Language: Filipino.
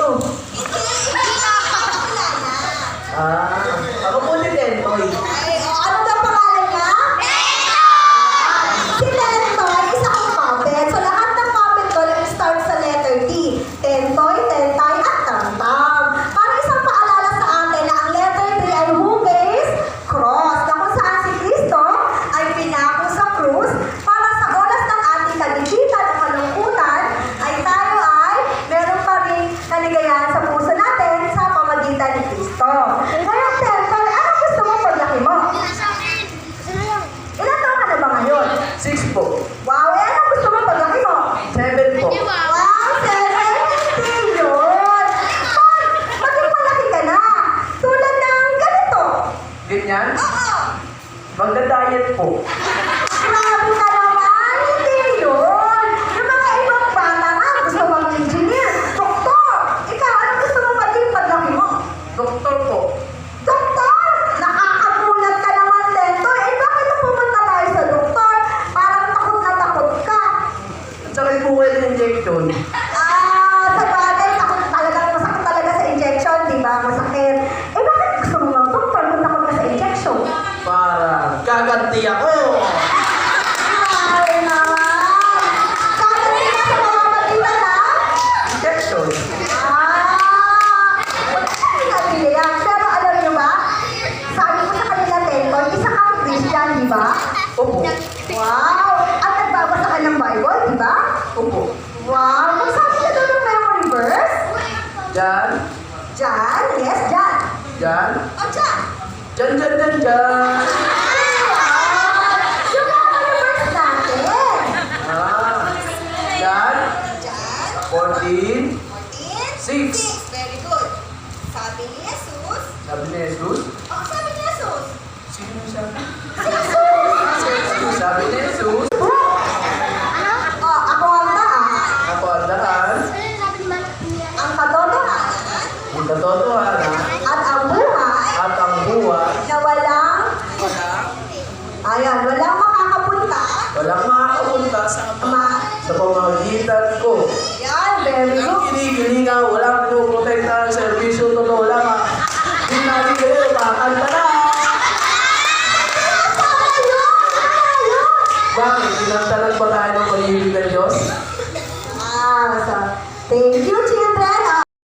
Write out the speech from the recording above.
nyo. Ako po si Tentoy. Ano daw pangalan niya? Si Tentoy, isa kong puppet. So lahat ng puppet ko nag-start sa letter T. Tentoy, Tentay, at Tamtam. Para isang paalala sa atin na ang letter T ay hugis, cross, na kung saan si Cristo ay pinako sa krus para sa oras ng ating kaligitan o kalungkutan ay tayo ay meron pa rin kaligayahan sa puso natin sa pamagitan ni Cristo. Ngayon, Tentoy, ano gusto mo paglaki mo? Ilan taon ka na ba ngayon? 6 po. Wow, eh, ano gusto mo paglaki mo? 7 po. Wow, 70 yun! Maging malaki ka na. Tulad ng ganito. Ganyan? Oo. Magda-diet po. Grabe ka naman. Hindi yun. Yung mga ibang bata nga, gusto mag-engineer, doktor. Ikaw, ano gusto mo maging paglaki mo? Doktor po. Doktor! Nakakagulat ka naman, Lento. Eh, bakit pumunta tayo sa doktor? Parang takot na takot ka. At saka yung buhay ng injection. Sa bagay, takot talaga, masakit talaga sa injection, di ba? Masakit. Eh, bakit gusto mo mag-doktor kung takot ka sa injection? Para gaganti ako. Ay, naman! Sabi niya sa mga magitan, ha? Injection. Sabi niya, pero alam niyo ba? Sabi ko sa kanila, Lento, isa kang Christian, di ba? Opo. Wow! At nagbabasa ka ng Bible, di ba? Opo. Wow! Magsabi ka doon ng memory verse? Diyan. Jan? Yes, Jan. Diyan. O, Jan. Diyan, diyan, diyan, diyan. Yung memory verse natin. Diyan. Jan. 14. 6. Very good. Sabi ni Jesus. Sabi ni Jesus. Sabi ni Jesus. Sino yung sabi? Jesus! Sabi ni Jesus. Ako ang daan. Ako ang daan. Ang katotohanan. Ang katotohanan. At ang buhay. At ang buhay. Na walang makakapunta. Walang makakapunta sa pamamagitan ko. Yan, very Walang good. kinikilinga, walang pinoprotektahan, serbisyo, totoo lang. Hindi natin kayo, makakanta